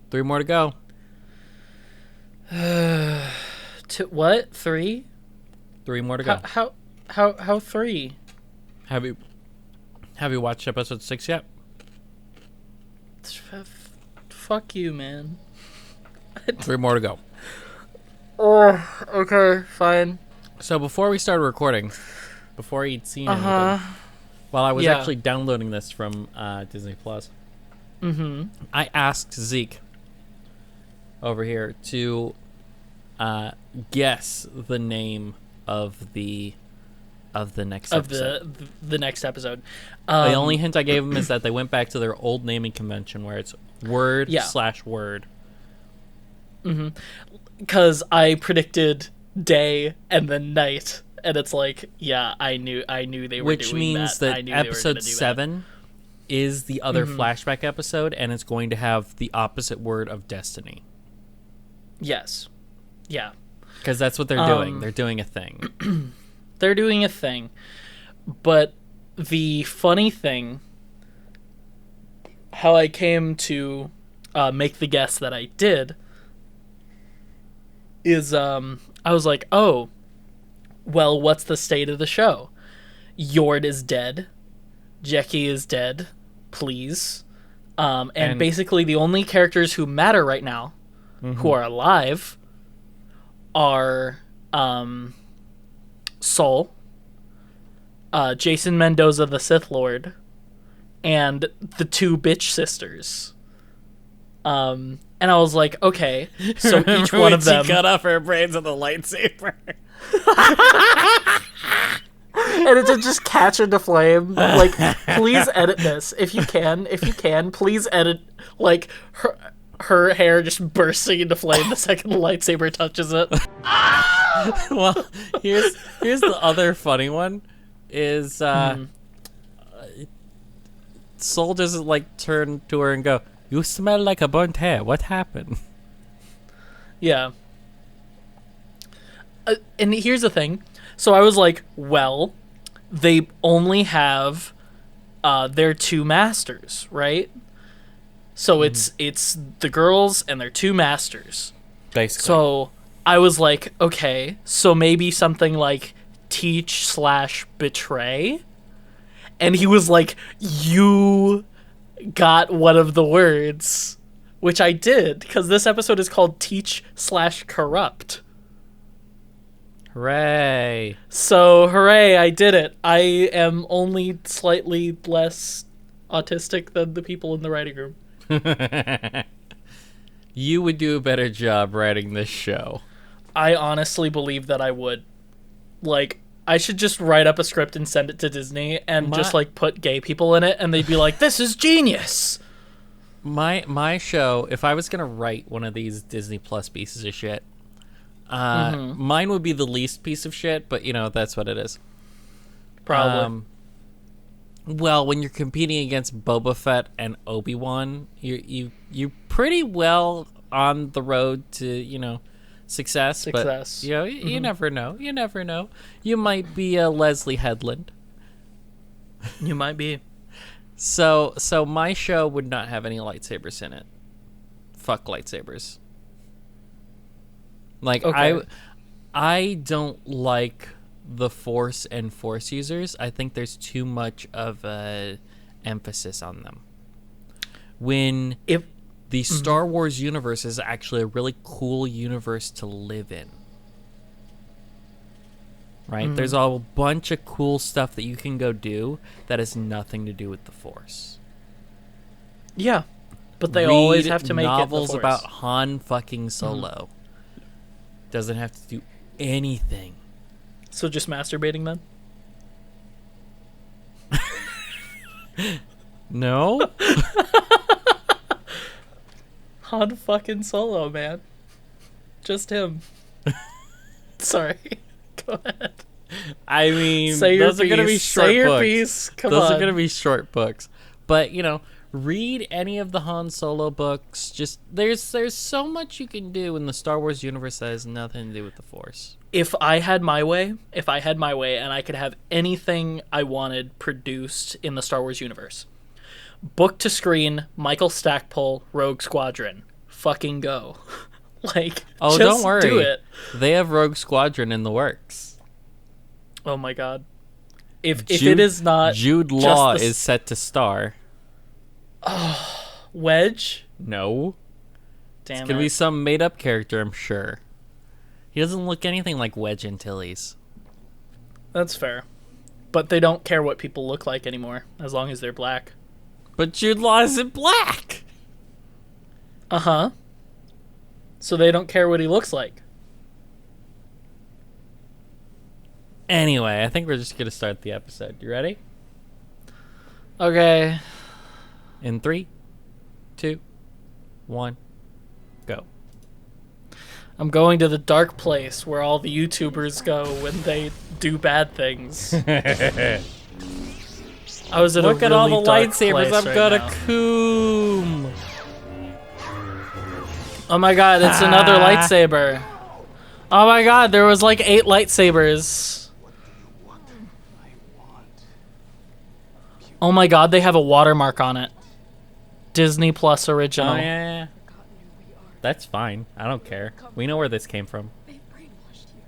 3 more to go. What? 3? 3 more to go. How 3? Have you watched episode 6 yet? Fuck you, man. 3 more to go. Oh, okay, fine. So before we started recording, before you'd seen anything, while I was actually downloading this from Disney Plus, I asked Zeke over here to guess the name of the next episode. The next episode. The only hint I gave him is that they went back to their old naming convention where it's word/word. Because I predicted day and then night, and it's like, yeah, I knew they were Which doing that. means that episode 7 is the other flashback episode, and it's going to have the opposite word of destiny. Yes. Yeah. Because that's what they're doing. They're doing a thing. They're doing a thing. But the funny thing, how I came to make the guess that I did, is I was like, oh, well, what's the state of the show? Yord is dead. Jackie is dead. Please. And basically the only characters who matter right now, who are alive, are Soul, Jason Mendoza the Sith Lord, and the 2 bitch sisters. And I was like, okay, so each one of them... She cut off her brains with a lightsaber. And it did just catch into flame. Like, please edit this. If you can, please edit, like, her hair just bursting into flame the second the lightsaber touches it. Well, here's the other funny one, is Soul doesn't, like, turn to her and go, "You smell like a burnt hair. What happened?" Yeah. And here's the thing. So I was like, well, they only have their 2 masters, right? So it's the girls and their 2 masters. Basically. So I was like, okay, so maybe something like teach/betray? And he was like, you got one of the words, which I did, because this episode is called teach/corrupt. Hooray. So, hooray, I did it. I am only slightly less autistic than the people in the writing room. You would do a better job writing this show. I honestly believe that I would. Like, I should just write up a script and send it to Disney and just, like, put gay people in it, and they'd be like, this is genius! My show, if I was going to write one of these Disney Plus pieces of shit, mine would be the least piece of shit, but, you know, that's what it is. Probably. Well, when you're competing against Boba Fett and Obi-Wan, you're pretty well on the road to, you know, success. But, you know, you never know. You never know. You might be a Leslie Headland. You might be. So my show would not have any lightsabers in it. Fuck lightsabers. Like, okay. I don't like the Force and Force users. I think there's too much of a emphasis on them. When the Star Wars universe is actually a really cool universe to live in. Right? There's a bunch of cool stuff that you can go do that has nothing to do with the Force. Yeah. But they always have to make novels it the Force. about Han fucking Solo. Doesn't have to do anything. So just masturbating then? No? Han fucking Solo, man. Just him. Sorry. Go ahead. I mean, those are going to be short books. Those are going to be short books. But, you know, read any of the Han Solo books. Just there's so much you can do in the Star Wars universe that has nothing to do with the Force. If I had my way and I could have anything I wanted produced in the Star Wars universe, book to screen, Michael Stackpole, Rogue Squadron. fucking go. Like, Oh, just don't worry. do it. They have Rogue Squadron in the works. Oh my god. If it is not Jude Law is set to star. Wedge? No. Damn It's gonna be some made up character, I'm sure. He doesn't look anything like Wedge Antilles. That's fair. But they don't care what people look like anymore, as long as they're black. But Jude Law isn't black. Uh-huh. So they don't care what he looks like. Anyway, I think we're just gonna start the episode. You ready? Okay. In 3, 2, 1, go. I'm going to the dark place where all the YouTubers go when they do bad things. I was in Look a at really all the dark lightsabers place I've right got now. a coom. Oh my god, it's another lightsaber. Oh my god, there was like 8 lightsabers. Oh my god, they have a watermark on it. Disney Plus original. Oh yeah. That's fine. I don't care. We know where this came from. They've brainwashed you.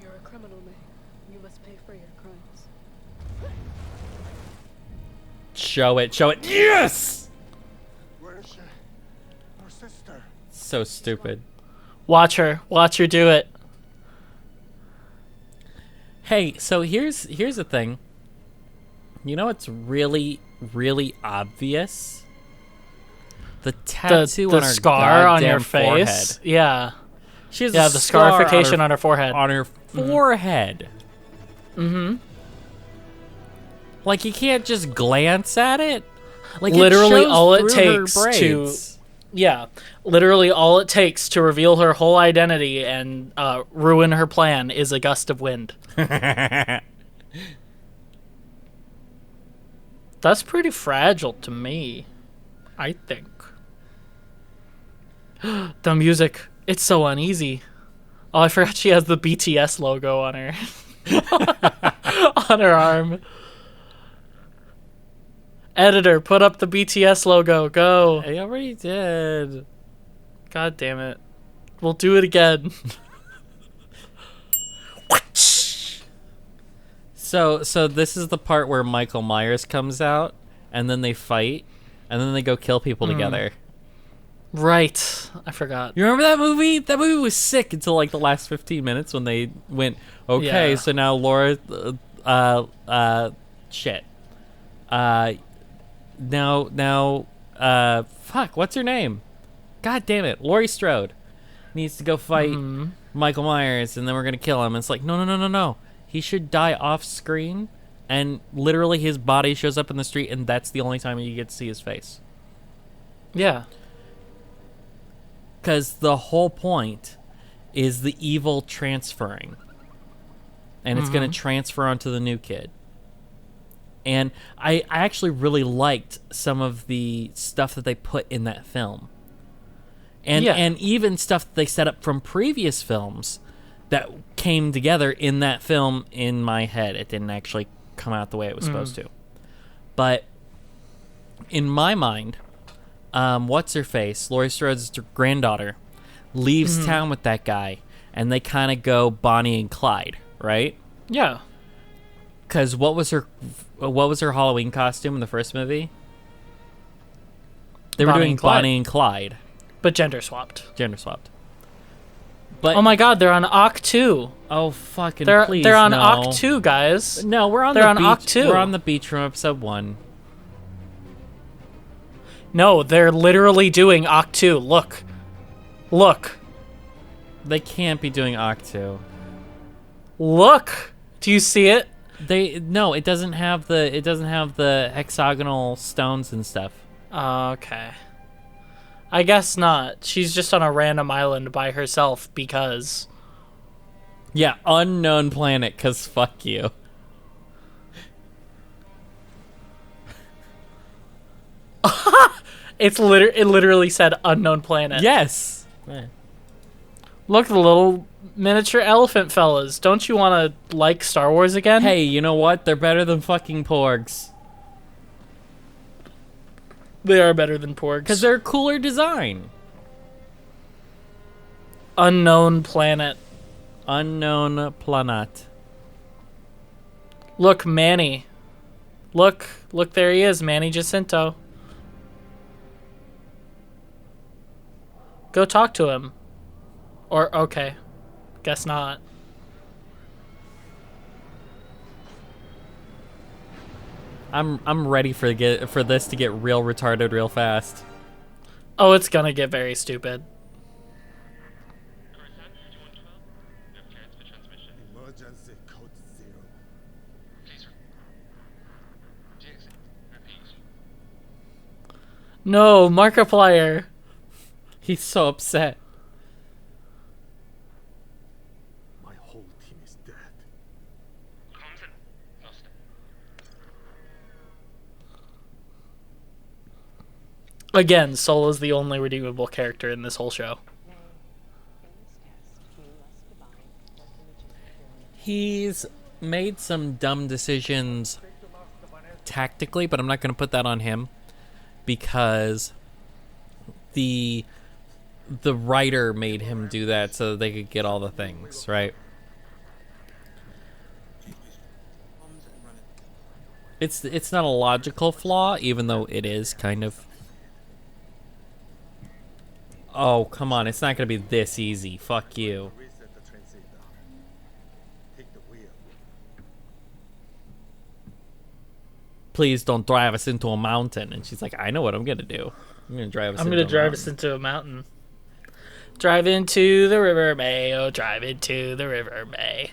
You're a criminal, May. You must pay for your crimes. Show it. Show it. Yes! Where is she? Our sister. So stupid. Watch her do it. Hey, so here's the thing. You know what's really, really obvious? The tattoo The on her scar on your goddamn face. forehead. Yeah. She has Yeah, a the scar scarification on her forehead. On her forehead. Mm-hmm. Like, you can't just glance at it. Like, Literally it shows all it through her takes to braids. Yeah, literally all it takes to reveal her whole identity and ruin her plan is a gust of wind. That's pretty fragile to me, I think. The music, it's so uneasy. Oh, I forgot she has the BTS logo on her on her arm. Editor, put up the BTS logo. Go. I already did. God damn it. We'll do it again. So this is the part where Michael Myers comes out, and then they fight, and then they go kill people together. Right. I forgot. You remember that movie? That movie was sick until like the last 15 minutes when they went, okay, Yeah. so now Laura, shit. Fuck, what's her name? God damn it. Laurie Strode needs to go fight Michael Myers, and then we're going to kill him. And it's like, no. He should die off screen, and literally his body shows up in the street, and that's the only time you get to see his face. Yeah. Because the whole point is the evil transferring. And it's going to transfer onto the new kid. And I actually really liked some of the stuff that they put in that film. And even stuff that they set up from previous films that came together in that film in my head. It didn't actually come out the way it was supposed to. But in my mind, what's-her-face, Laurie Strode's granddaughter, leaves town with that guy, and they kind of go Bonnie and Clyde, right? Yeah. Because what was her Halloween costume in the first movie? They were Bonnie doing and Clyde. Bonnie and Clyde. But gender swapped. Gender swapped. But Oh my god, they're on Oct 2. oh fucking They're please, they're on no. Oct 2, guys. No, we're on They're the on beach. Oct 2. We're on the beach from episode 1. No, they're literally doing Oct 2. Look. They can't be doing Octo. Look. Do you see it? It doesn't have the hexagonal stones and stuff. Okay. I guess not. She's just on a random island by herself because... Yeah, unknown planet, cause fuck you. It literally said unknown planet. Yes. Look, the little miniature elephant fellas. Don't you want to like Star Wars again? Hey, you know what? They're better than fucking porgs. They are better than porgs. Because they're a cooler design. Unknown planet. Unknown planet. Look, Manny. Look, there he is, Manny Jacinto. Go talk to him. Or, okay. Guess not. I'm ready for this to get real retarded real fast. Oh, it's gonna get very stupid. Emergency code 0. No, Markiplier. He's so upset. My whole team is dead. Again, Solo's the only redeemable character in this whole show. He's made some dumb decisions tactically, but I'm not going to put that on him because the writer made him do that so they could get all the things, right? It's not a logical flaw, even though it is kind of. Oh, come on, it's not going to be this easy. Fuck you. Reset the transit. Take the wheel. Please don't drive us into a mountain. And she's like, I know what I'm going to do. I'm going to drive us I'm into gonna a drive mountain. us into a mountain. Drive into the river, May. Oh, drive into the river, May.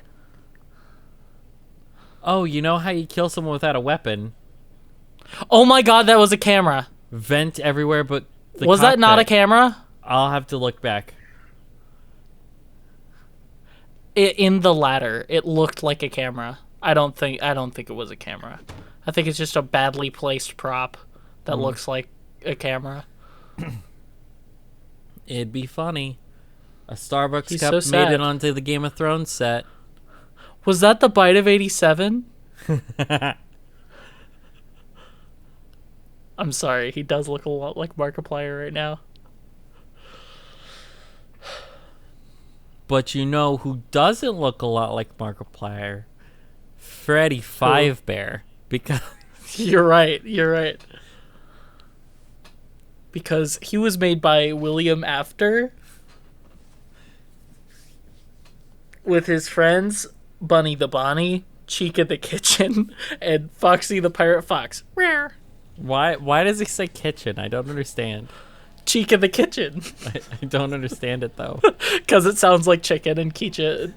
Oh, you know how you kill someone without a weapon? Oh my god, that was a camera. Vent everywhere but the Was that not a cockpit. camera? I'll have to look back. In the ladder, it looked like a camera. I don't think it was a camera. I think it's just a badly placed prop that looks like a camera. It'd be funny. A Starbucks He's cup so made sad. it onto the Game of Thrones set. Was that the bite of 87? I'm sorry, he does look a lot like Markiplier right now. But you know who doesn't look a lot like Markiplier? Freddy Five Bear. Because You're right. Because he was made by William After with his friends Bunny the Bonnie, Chica the Kitchen, and Foxy the Pirate Fox. Rare. why does he say kitchen? I don't understand. Chica the Kitchen. I don't understand it though. Because it sounds like chicken and Kicha.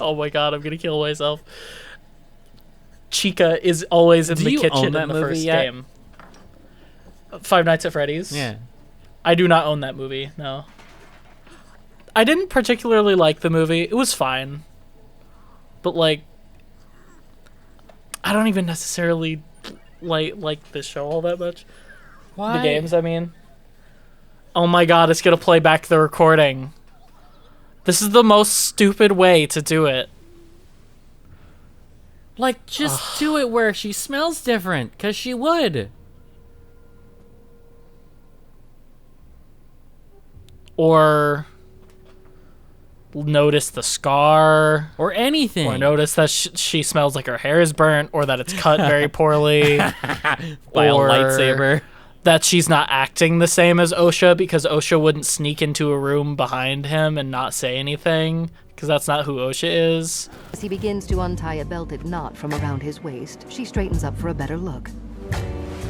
Oh my god, I'm going to kill myself. Chica is always in Do the you kitchen own that in the movie first yet? game. Five Nights at Freddy's? Yeah. I do not own that movie, no. I didn't particularly like the movie. It was fine. But, like, I don't even necessarily like the show all that much. Why? The games, I mean. Oh my god, it's gonna play back the recording. This is the most stupid way to do it. Like, just do it where she smells different, because she would. Or notice the scar. Or anything. Or notice that she smells like her hair is burnt, or that it's cut very poorly. By or a lightsaber. that she's not acting the same as Osha because Osha wouldn't sneak into a room behind him and not say anything because that's not who Osha is. As he begins to untie a belted knot from around his waist, she straightens up for a better look.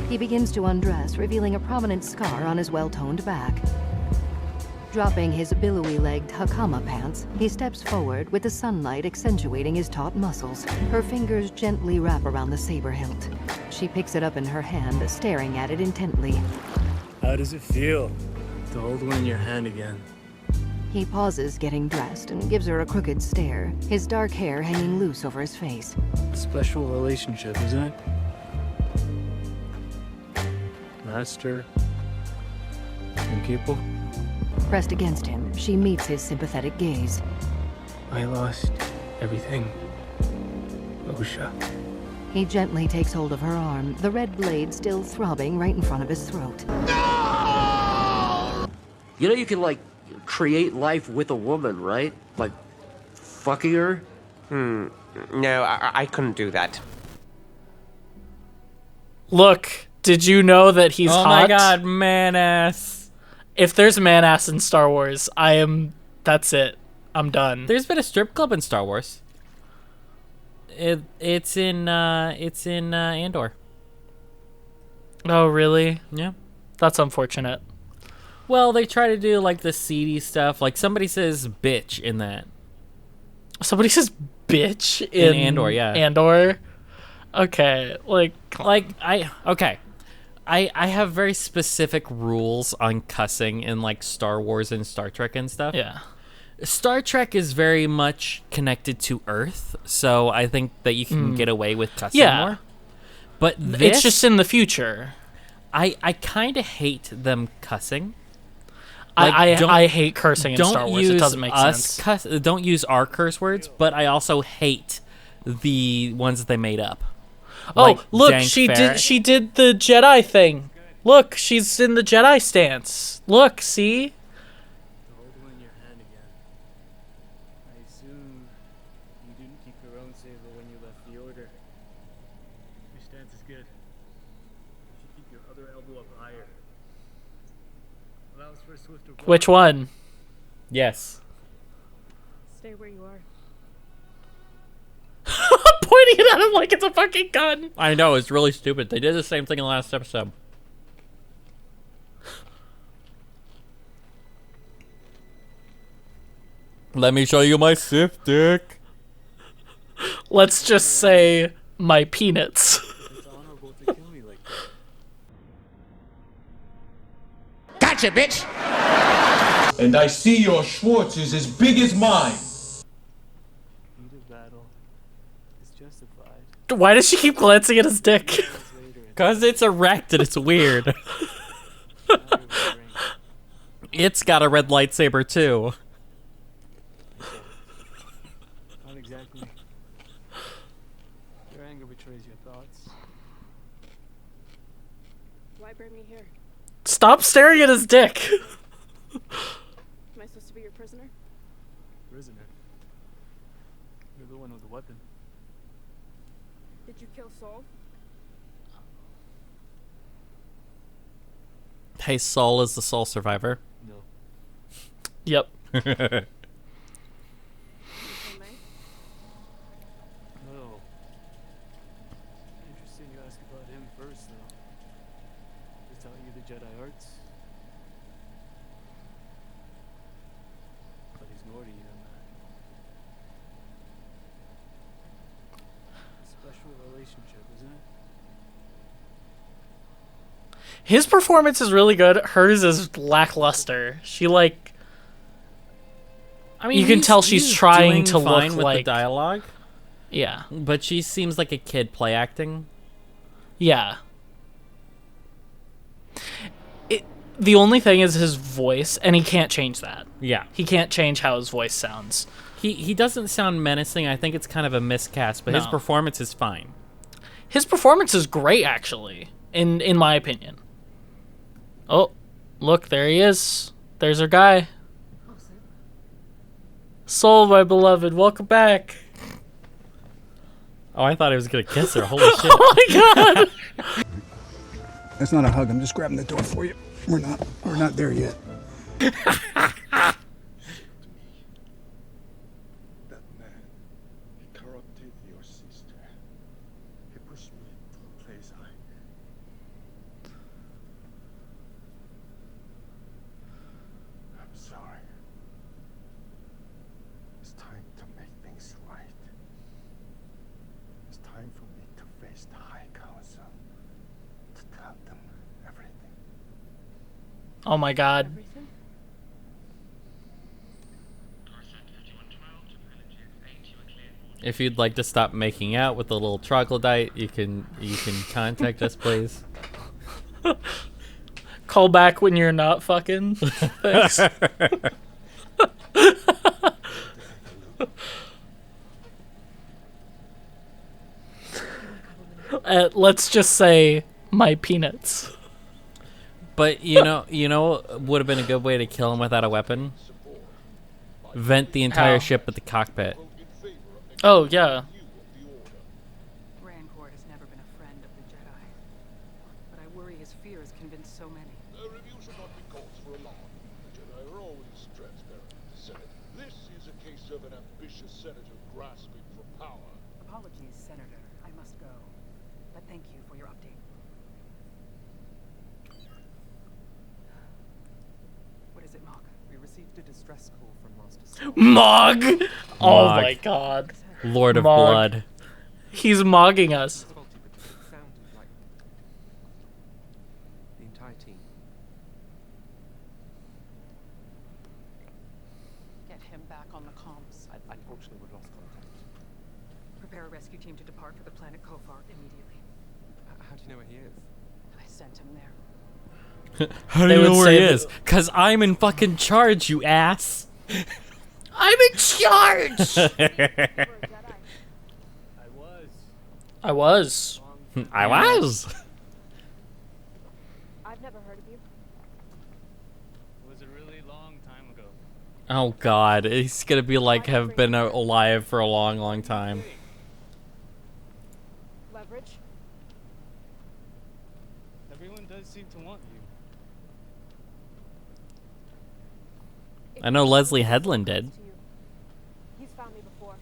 He begins to undress, revealing a prominent scar on his well-toned back. Dropping his billowy-legged hakama pants, he steps forward with the sunlight accentuating his taut muscles. Her fingers gently wrap around the saber hilt. She picks it up in her hand, staring at it intently. How does it feel to hold one in your hand again? He pauses getting dressed and gives her a crooked stare, his dark hair hanging loose over his face. Special relationship, isn't it? Master and pupil? Pressed against him, she meets his sympathetic gaze. I lost everything. Osha. He gently takes hold of her arm, the red blade still throbbing right in front of his throat. You know you can, like, create life with a woman, right? Like, fucking her? No, I couldn't do that. Look, did you know that he's hot? Oh my god, man ass. If there's man ass in Star Wars, that's it. I'm done. There's been a strip club in Star Wars. It's in Andor. Oh, really? Yeah. That's unfortunate. Well, they try to do like the seedy stuff. Like somebody says "bitch" in that. Somebody says bitch in Andor, yeah. Andor. Okay, I have very specific rules on cussing in like Star Wars and Star Trek and stuff. yeah. Star Trek is very much connected to Earth, so I think that you can get away with cussing Yeah. more. But this, It's just in the future. I kind of hate them cussing. I hate cursing in Star Wars. It doesn't make sense. Don't use our curse words, but I also hate the ones that they made up. Oh, Like look, Dank she Farrik. did the Jedi thing. Look, she's in the Jedi stance. Look, see? Hold one in your hand again. I assume you didn't keep your own saber when you left the Order. Your stance is good. You should keep your other elbow up higher. Allows for a swifter blow. Which one? Yes. Stay where you are. Pointing it at him like it's a fucking gun. I know, it's really stupid. They did the same thing in the last episode. Let me show you my Sith dick. Let's just say my peanuts. It's honorable to kill me like that. Gotcha, bitch! And I see your Schwartz is as big as mine. Heat of battle is justified. Why does she keep glancing at his dick? Later, Because it's erect and it's weird. It's got a red lightsaber too. not exactly. Your anger betrays your thoughts. Why bring me here? Stop staring at his dick. Am I supposed to be your prisoner? Prisoner. You're the one with the weapon. Did you kill Saul? Hey, Saul is the sole survivor. No. Yep. You kill May? No. Interesting you ask about him first, though. He taught you the Jedi arts? But he's more to you than that. Special relationship, isn't it? His performance is really good. Hers is lackluster. She like I mean, You can tell he's she's trying doing to fine look with like- the dialogue, yeah. but she seems like a kid play acting. Yeah. The only thing is his voice, and he can't change that. Yeah, He can't change how his voice sounds. he doesn't sound menacing. I think it's kind of a miscast, but his No. performance is fine. His performance is great, actually, in my opinion. Oh, look, there he is. There's our guy. Soul, my beloved, welcome back. Oh, I thought he was gonna kiss her. Holy shit! Oh my god! That's not a hug. I'm just grabbing the door for you. We're not there yet. That man, he corrupted your sister. He pushed me to a place I'm sorry. It's time to make things right. It's time for me to face the High Council, to tell them everything. Oh my god. Everything? If you'd like to stop making out with the little troglodyte, you can contact us, please. Call back when you're not fucking. Thanks. Let's just say my peanuts. But you know, would have been a good way to kill him without a weapon. Vent the entire How? ship at the cockpit. Oh yeah. Rancor has never been a friend of the Jedi, but I worry his fear has convinced so many. Review should not be cause for alarm. The Jedi are always transparent with the Senate. This is a case of an ambitious senator grasping for power. Apologies, Senator. I must go. But thank you for your update. What is it, Mog? We received a distress call from Master Mog! Oh Mog. my god. Lord of Mog. Blood. He's mogging us. It sounded like the entire team. Get him back on the comms. Unfortunately, we've lost contact. Prepare a rescue team to depart for the planet Kofar immediately. How do you know where he is? I sent him there. How do They you know would where he say is? Cause I'm in fucking charge, you ass. I'm in charge! I was. I was. I've never heard of you. It was a really long time ago. Oh god, he's gonna be like have been alive for a long, long time. Leverage? Everyone does seem to want you. I know Leslie Headland did. He's found me before.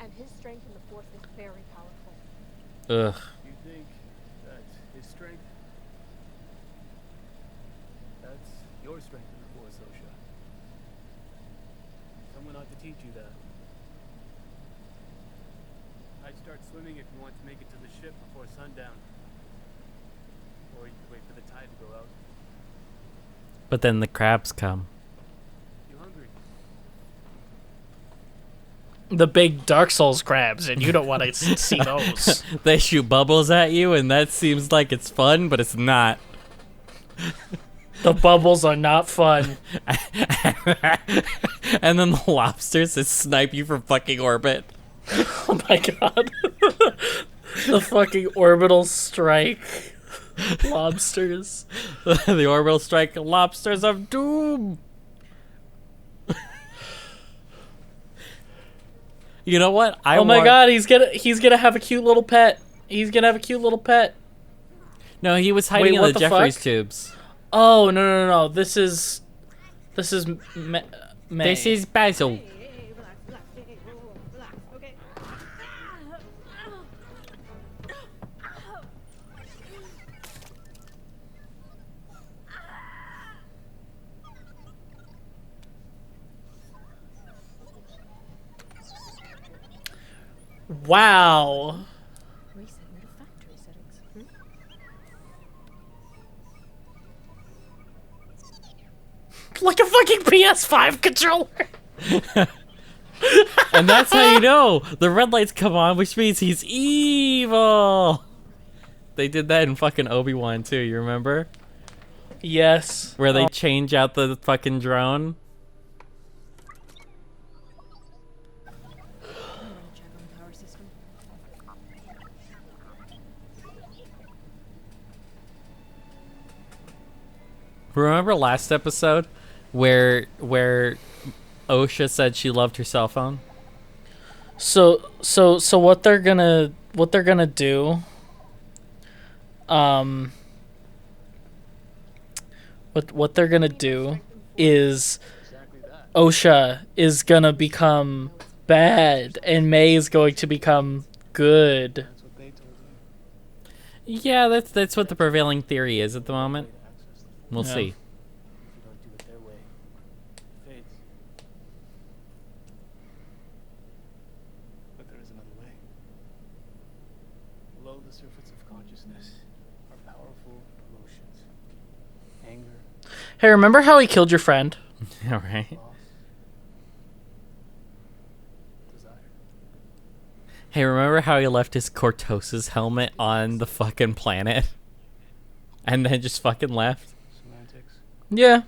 And his strength in the Force is very powerful. Ugh. You think that his strength? That's your strength in the Force, Osha. Someone ought to teach you that. I'd start swimming if you want to make it to the ship before sundown. Or you could wait for the tide to go out. But then the crabs come. You hungry? The big Dark Souls crabs, and you don't want to see those. They shoot bubbles at you, and that seems like it's fun, but it's not. The bubbles are not fun. And then the lobsters that snipe you from fucking orbit. Oh my god. The fucking orbital strike. Lobsters. The orbital strike lobsters of doom. You know what? Oh my god, he's gonna have a cute little pet. He's gonna have a cute little pet. No, he was hiding Wait, in what the the Jeffries fuck? tubes. Oh no. This is May. This is Basil. Wow. Reset your factory settings. Like a fucking PS5 controller. And that's how you know the red lights come on, which means he's evil. They did that in fucking Obi-Wan too, you remember? Yes. Where they change out the fucking drone. Check on the power system. Remember last episode where Osha said she loved her cell phone? So what they're gonna do, what they're gonna do is Osha is gonna become bad and May is going to become good. That's what they told you. Yeah, that's what the prevailing theory is at the moment. We'll Yeah. see. If you don't do it their way, it fades. But there is another way. Below the surface of consciousness are powerful emotions. Anger, Hey, remember how he killed your friend? All right. loss, desire. Hey, remember how he left his Cortosis helmet on the fucking planet? And then just fucking left? Semantics. Yeah.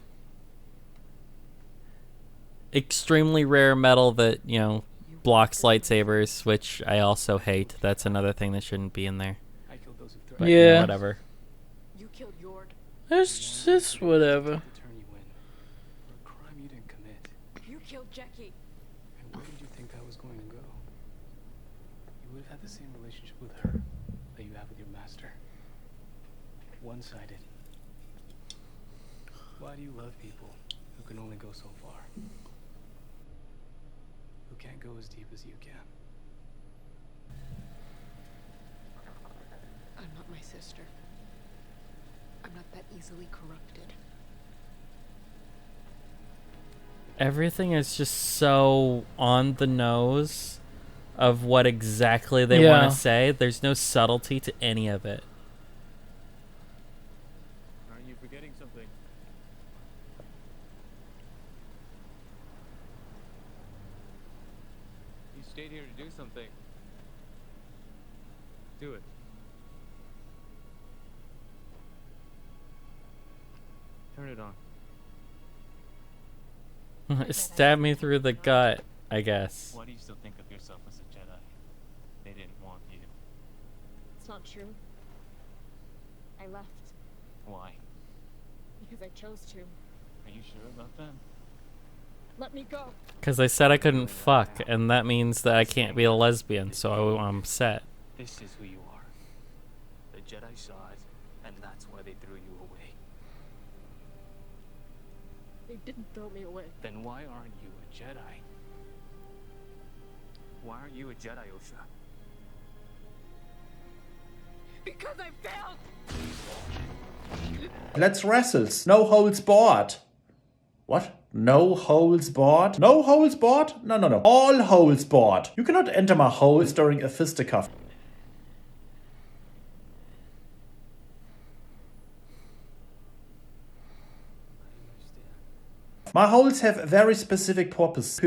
Extremely rare metal that, blocks lightsabers, which I also hate. That's another thing that shouldn't be in there. But you know, Yeah. whatever. You killed Yord. It's just whatever. To turn you in for a crime you didn't commit. You killed Jackie. And where did you think that was going to go? You would have had the same relationship with her that you have with your master. One-sided. Why do you love people who can only go so far? Who can't go as deep as you can? I'm not my sister. I'm not that easily corrupted. Everything is just so on the nose of what exactly they Yeah. want to say. There's no subtlety to any of it. Aren't you forgetting something? You stayed here to do something. Do it. Turn it on. Stab me through the gut, I guess. Why do you still think of yourself as a Jedi? They didn't want you. It's not true. I left Why? because I chose to. Are you sure about that? Let me go. Because I said I couldn't fuck, and that means that I can't be a lesbian, so I'm set. This is who you are. The Jedi saw it, and that's why they threw you away. They didn't throw me away. Then why aren't you a Jedi? Why aren't you a Jedi, Osha? Because I failed. Let's wrestles. No holds barred. What? No holes barred? No holes barred? No, no, no. All holes barred. You cannot enter my holes during a fisticuff. My holes have very specific purpose.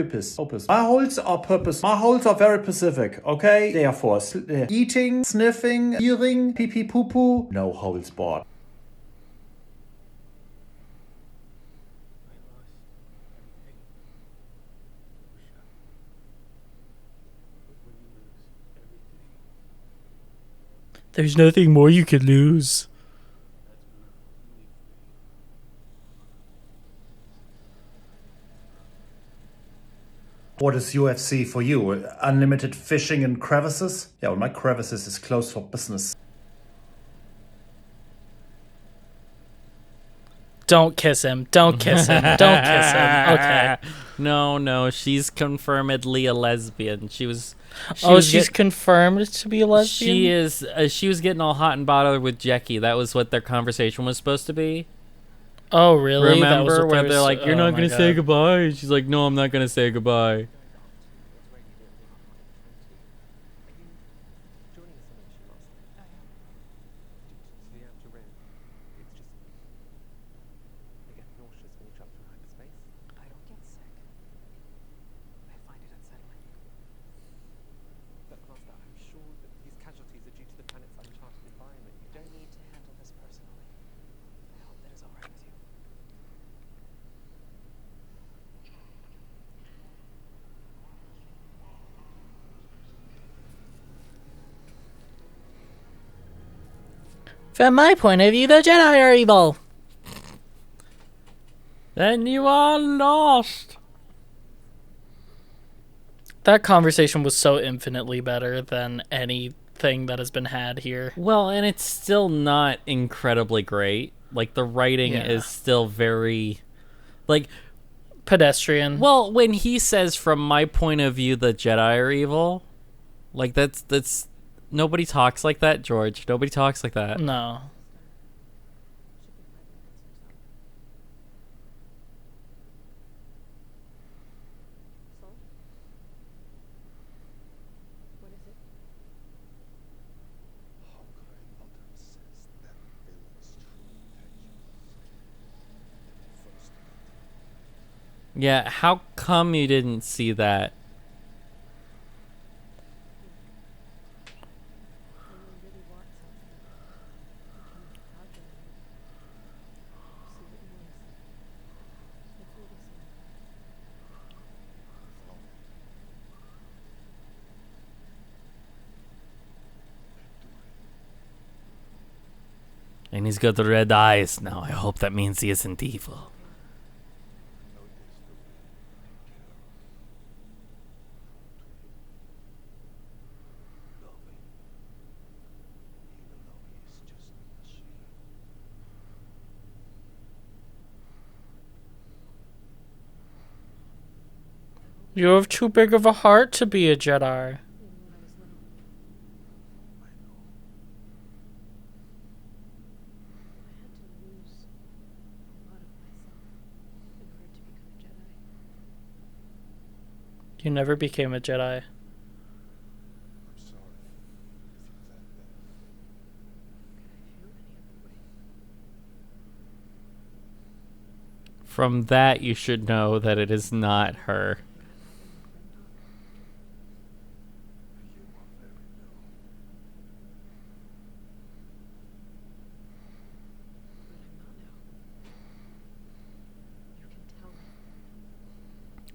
My holes are purpose. My holes are very specific, okay? Therefore, eating, sniffing, hearing, pee pee poo poo, no holes barred. There's nothing more you could lose. What is UFC for you? Unlimited fishing in crevices? Yeah, well, my crevices is closed for business. Don't kiss him. Don't kiss him. Don't kiss him. Okay. No, she's confirmedly a lesbian. She's confirmed to be a lesbian? She is. She was getting all hot and bothered with Jackie. That was what their conversation was supposed to be. Oh, really? Remember where they're like, "You're not gonna say goodbye," and she's like, "No, I'm not gonna say goodbye." From my point of view, the Jedi are evil. Then you are lost. That conversation was so infinitely better than anything that has been had here. Well, and it's still not incredibly great. Like, the writing is still very, like, pedestrian. Well, when he says, "From my point of view, the Jedi are evil," like, that's nobody talks like that, George. Nobody talks like that. No. Yeah, how come you didn't see that? And he's got the red eyes now. I hope that means he isn't evil. You have too big of a heart to be a Jedi. You never became a Jedi. From that, you should know that it is not her.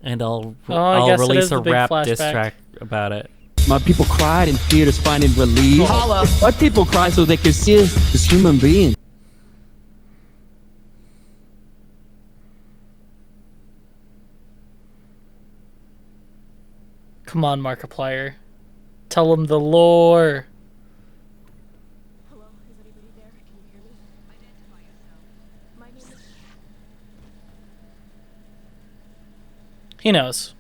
And I'll release a rap diss track about it. My people cried in fear to finding relief. Holla. White people cry so they can see us as human beings. Come on, Markiplier. Tell him the lore. Hello, is anybody there? Can you hear me? Identify yourself. My name is... He knows.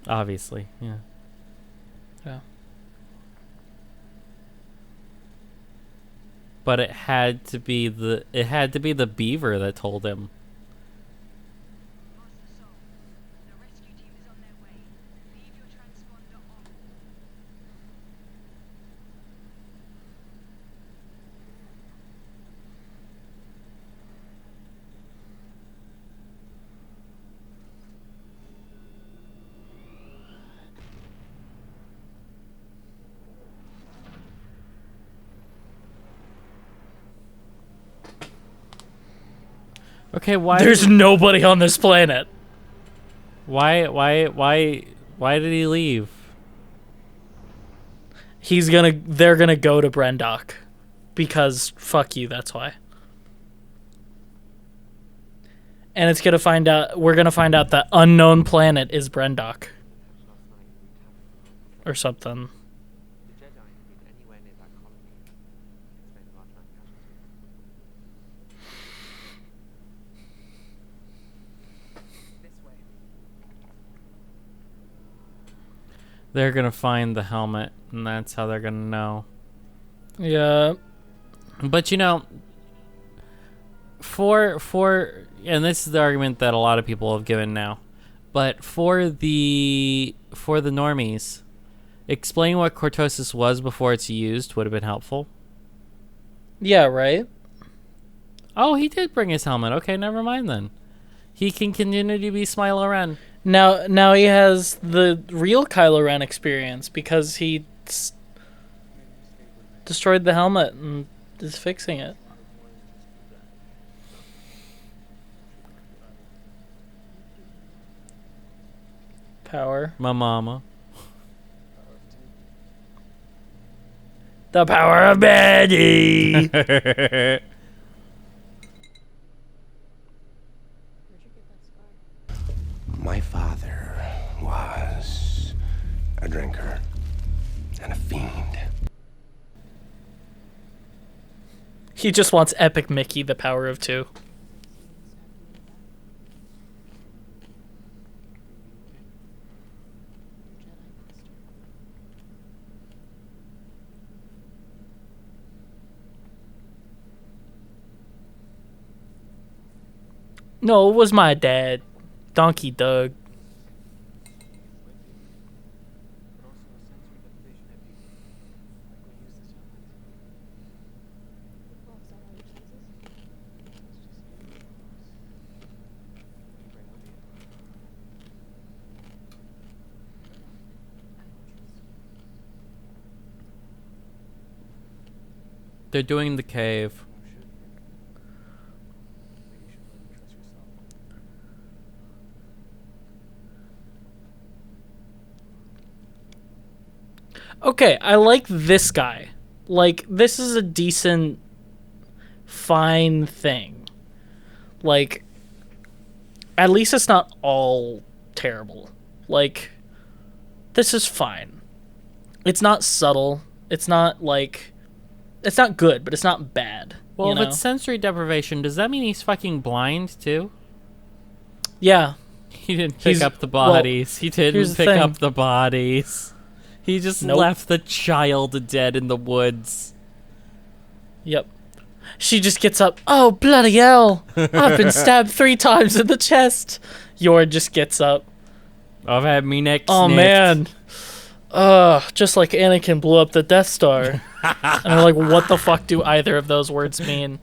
Obviously, yeah. Yeah. But it had to be the beaver that told him. Okay, why? There's nobody on this planet. Why did he leave? They're gonna go to Brendok. Because fuck you, that's why. And we're gonna find out that unknown planet is Brendok. Or something. They're gonna find the helmet, and that's how they're gonna know. Yeah. But you know, for and this is the argument that a lot of people have given now, but for the normies, explaining what cortosis was before it's used would have been helpful. Yeah, right? Oh, he did bring his helmet. Okay, never mind then. He can continue to be Smiler Ren. Now he has the real Kylo Ren experience because he destroyed the helmet and is fixing it. Power. My mama. The power of Betty. My father was a drinker and a fiend. He just wants Epic Mickey, the power of two. No, it was my dad. Donkey Doug. They're doing the cave. Okay, I like this guy. Like, this is a decent fine thing. Like, at least it's not all terrible. Like, this is fine. It's not subtle. It's not like, it's not good, but it's not bad. Well, you if know? it's sensory deprivation, does that mean he's fucking blind too? Yeah. He didn't pick up the bodies. He didn't pick up the bodies. He just left the child dead in the woods. Yep. She just gets up. Oh, bloody hell. I've been stabbed 3 times in the chest. Yord just gets up. I've had me neck Oh, snipped. man. Just like Anakin blew up the Death Star. And I'm like, what the fuck do either of those words mean?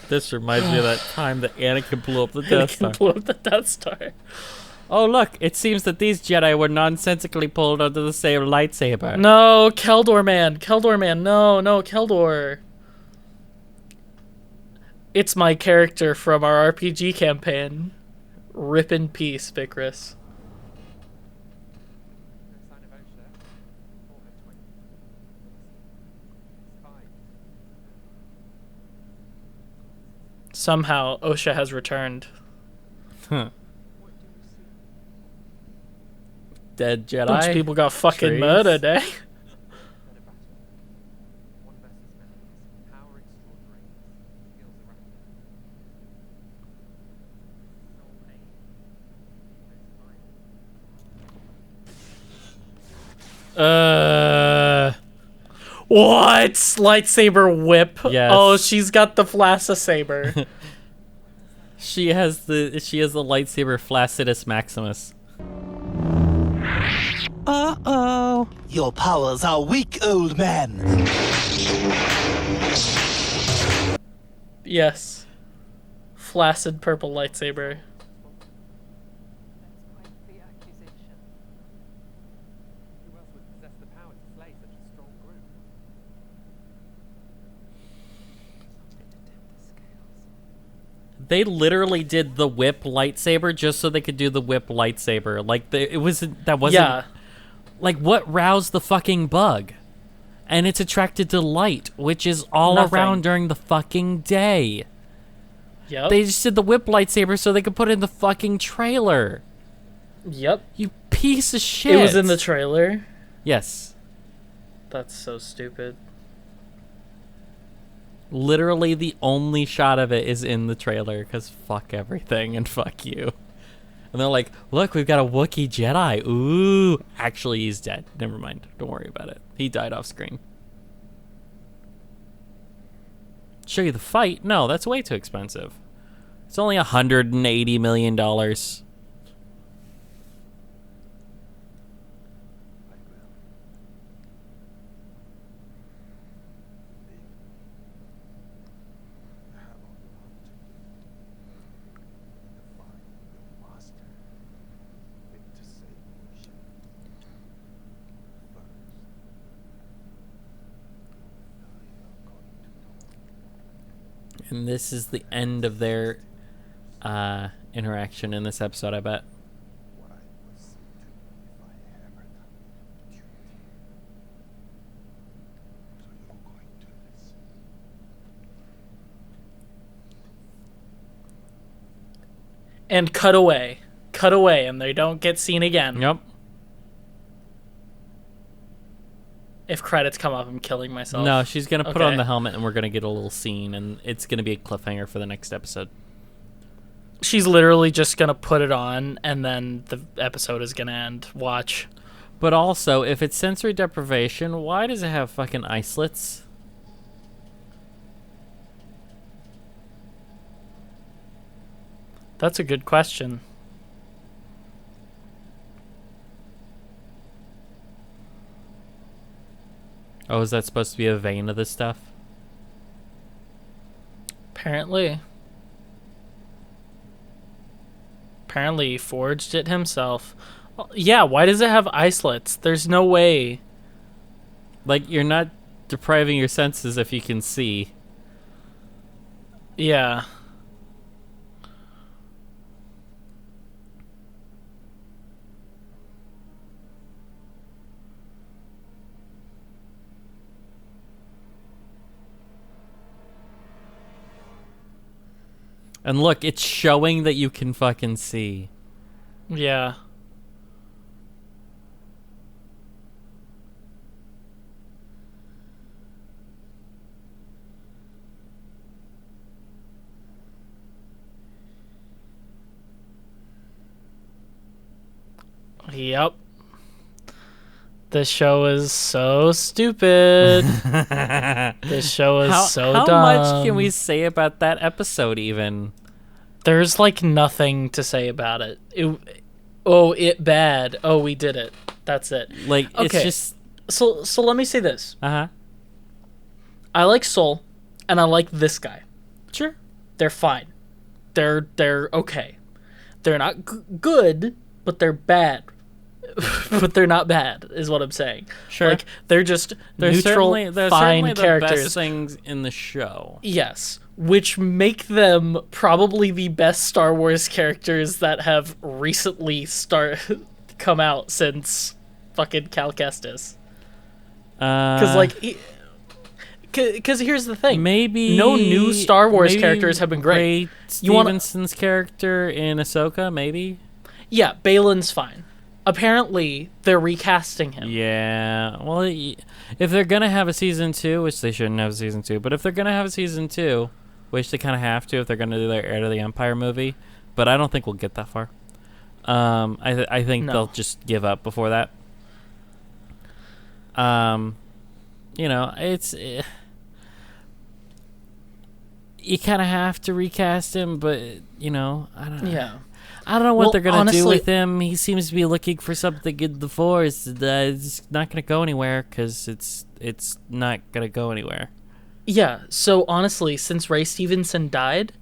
This reminds me of that time that Anakin blew up the Death Star. Anakin blew up the Death Star. Oh, look, it seems that these Jedi were nonsensically pulled onto the same lightsaber. No, Keldor man. Keldor man. No, Keldor. It's my character from our RPG campaign. Rip in peace, Vicrys. Somehow, Osha has returned. Huh. Dead Jedi. Bunch of people got fucking trees. murdered, eh? What? Lightsaber whip? Yes. Oh, she's got the Flassa saber. She has the lightsaber Flaccidus Maximus. Uh-oh. Your powers are weak, old man. Yes. Flaccid purple lightsaber. They literally did the whip lightsaber just so they could do the whip lightsaber. Like, it wasn't... Yeah. Like, what roused the fucking bug? And it's attracted to light, which is all Nothing. around during the fucking day. Yep. They just did the whip lightsaber so they could put it in the fucking trailer. Yep. You piece of shit. It was in the trailer? Yes. That's so stupid. Literally the only shot of it is in the trailer, because fuck everything and fuck you. And they're like, look, we've got a Wookiee Jedi. Ooh. Actually, he's dead. Never mind. Don't worry about it. He died off screen. Show you the fight? No, that's way too expensive. It's only $180 million. And this is the end of their interaction in this episode, I bet. And cut away. Cut away, and they don't get seen again. Yep. If credits come up, I'm killing myself. No, she's going to put on the helmet and we're going to get a little scene, and it's going to be a cliffhanger for the next episode. She's literally just going to put it on, and then the episode is going to end. Watch. But also, if it's sensory deprivation, why does it have fucking islets? That's a good question. Oh, is that supposed to be a vein of this stuff? Apparently. Apparently he forged it himself. Yeah, why does it have islets? There's no way. Like, you're not depriving your senses if you can see. Yeah. And look, it's showing that you can fucking see. Yeah. Yep. This show is so stupid. This show is so dumb. How much can we say about that episode even? There's like nothing to say about it. It bad. Oh, we did it. That's it. Like, okay. It's just... So let me say this. Uh-huh. I like Soul, and I like this guy. Sure. They're fine. They're okay. They're not good, but they're bad. But they're not bad, is what I'm saying. Sure. Like, they're just neutral, they're fine certainly characters. The best things in the show. Yes, which make them probably the best Star Wars characters that have recently come out since fucking Cal Kestis. Because here's the thing. Maybe no new Star Wars characters have been great. Ray Stevenson's character in Ahsoka, maybe? Yeah, Balin's fine. Apparently, they're recasting him. Yeah. Well, if they're going to have a season 2, which they shouldn't have a season 2, but if they're going to have a season 2, which they kind of have to if they're going to do their Heir to the Empire movie, but I don't think we'll get that far. I think they'll just give up before that. You know, it's... you kind of have to recast him, but, you know, I don't know. Yeah. I don't know what they're going to do with him. He seems to be looking for something in the Force. It's not going to go anywhere because it's not going to go anywhere. Yeah, so honestly, since Ray Stevenson died,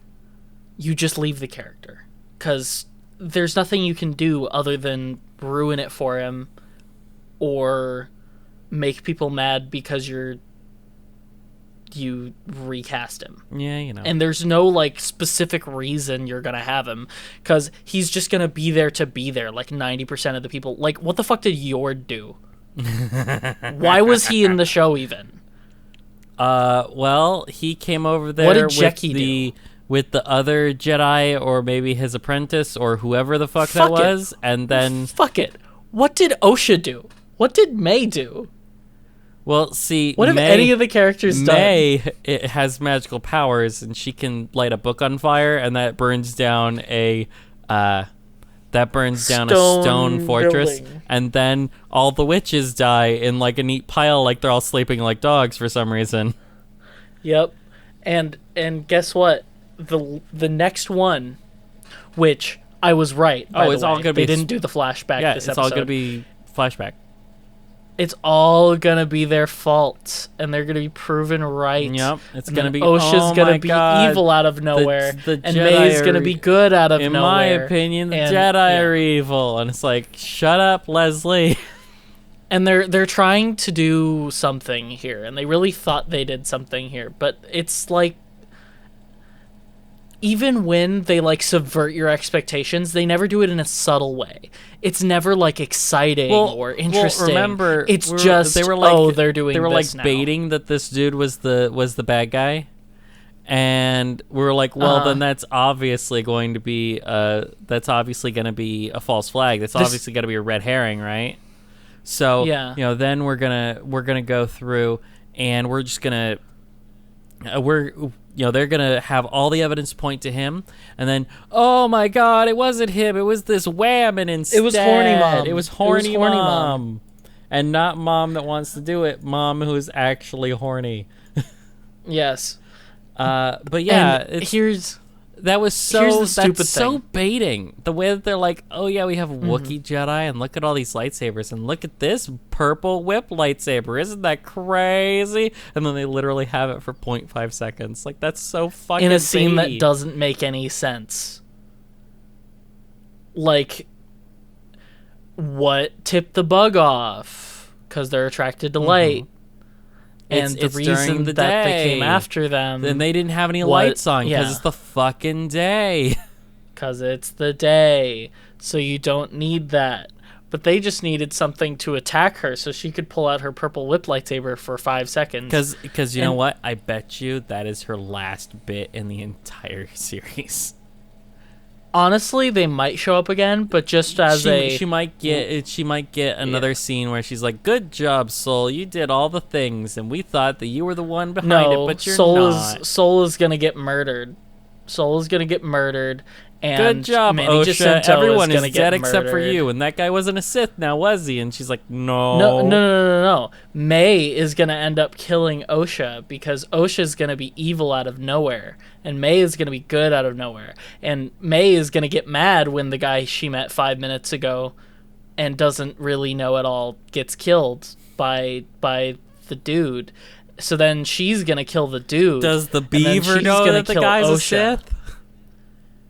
you just leave the character. Because there's nothing you can do other than ruin it for him or make people mad because you recast him. Yeah, you know. And there's no like specific reason you're gonna have him, because he's just gonna be there to be there. Like 90% of the people, like, what the fuck did Yord do? Why was he in the show even? Well, he came over there. What did Jackie do? With the other Jedi, or maybe his apprentice, or whoever the fuck that was, and then fuck it. What did Osha do? What did May do? Well, see, what have any of the characters done? May it has magical powers, and she can light a book on fire, and that burns down a stone fortress, building. And then all the witches die in like a neat pile, like they're all sleeping like dogs for some reason. Yep, and guess what? The next one, which I was right. By it's the all way. gonna be. They didn't do the flashback. Yeah, this it's episode. all gonna be flashback. It's all gonna be their fault, and they're gonna be proven right. Yep, it's and gonna be. Osha's gonna be evil out of nowhere, the and Jedi May's gonna be good out of in nowhere. In my opinion, the Jedi are evil, and it's like, shut up, Leslie. And they're trying to do something here, and they really thought they did something here, but it's like, even when they like subvert your expectations, they never do it in a subtle way. It's never like exciting or interesting. Well, remember, it's just they were like, they're doing. They were this like now. baiting that this dude was the bad guy, and we were like, well, then that's obviously going to be a false flag. That's obviously going to be a red herring, right? So yeah. You know, then we're gonna go through, and we're just gonna they're gonna have all the evidence point to him, and then, oh my god, it wasn't him, it was this whammon instead. It was horny mom. It was horny mom. And not mom that wants to do it, mom who's actually horny. Yes. But yeah, that's so baiting. The way that they're like, oh yeah, we have Wookiee Jedi, and look at all these lightsabers, and look at this purple whip lightsaber. Isn't that crazy? And then they literally have it for 0.5 seconds. Like, that's so fucking in a scene baity. that doesn't make any sense. Like, what tipped the bug off? Because they're attracted to light. And the reason that they came after them... Then they didn't have any lights on, because it's the fucking day. Because it's the day. So you don't need that. but they just needed something to attack her so she could pull out her purple whip lightsaber for 5 seconds. Because you know what? I bet you that is her last bit in the entire series. Honestly, they might show up again, but just as she might get another scene where she's like, "Good job, Soul. You did all the things, and we thought that you were the one behind it, but you're not." Soul is gonna get murdered. Soul is gonna get murdered. And good job, Manny Osha. Jacinto Everyone is dead except for murdered. you, and that guy wasn't a Sith now, was he? And she's like, no. No. May is gonna end up killing Osha because Osha is gonna be evil out of nowhere, and May is gonna be good out of nowhere. And May is gonna get mad when the guy she met 5 minutes ago and doesn't really know at all gets killed by the dude. So then she's gonna kill the dude. Does the beaver know that the guy's a Sith?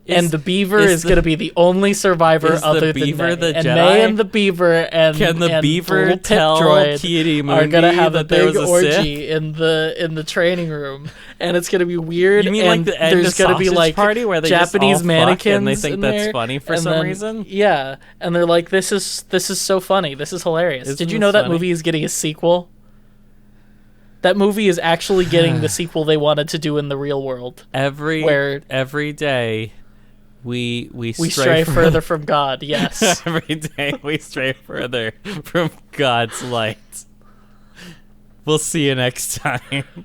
And the beaver is going to be the only survivor other than May. The and Jedi? May and the beaver and Can the beaver little pit tell droid Ki-Adi are going to Mundi have a that there big was a orgy in the training room, and it's going to be weird. You mean and like the end there's of going to be Sausage like Party where they Japanese just all fuck mannequins and they think in that's there, funny for and some then- reason? Yeah, and they're like, this is so funny. This is hilarious. Isn't Did you this know that funny? movie is getting a sequel? That movie is actually getting the sequel they wanted to do in the real world. Every day. We stray further from God, yes. Every day we stray further from God's light. We'll see you next time.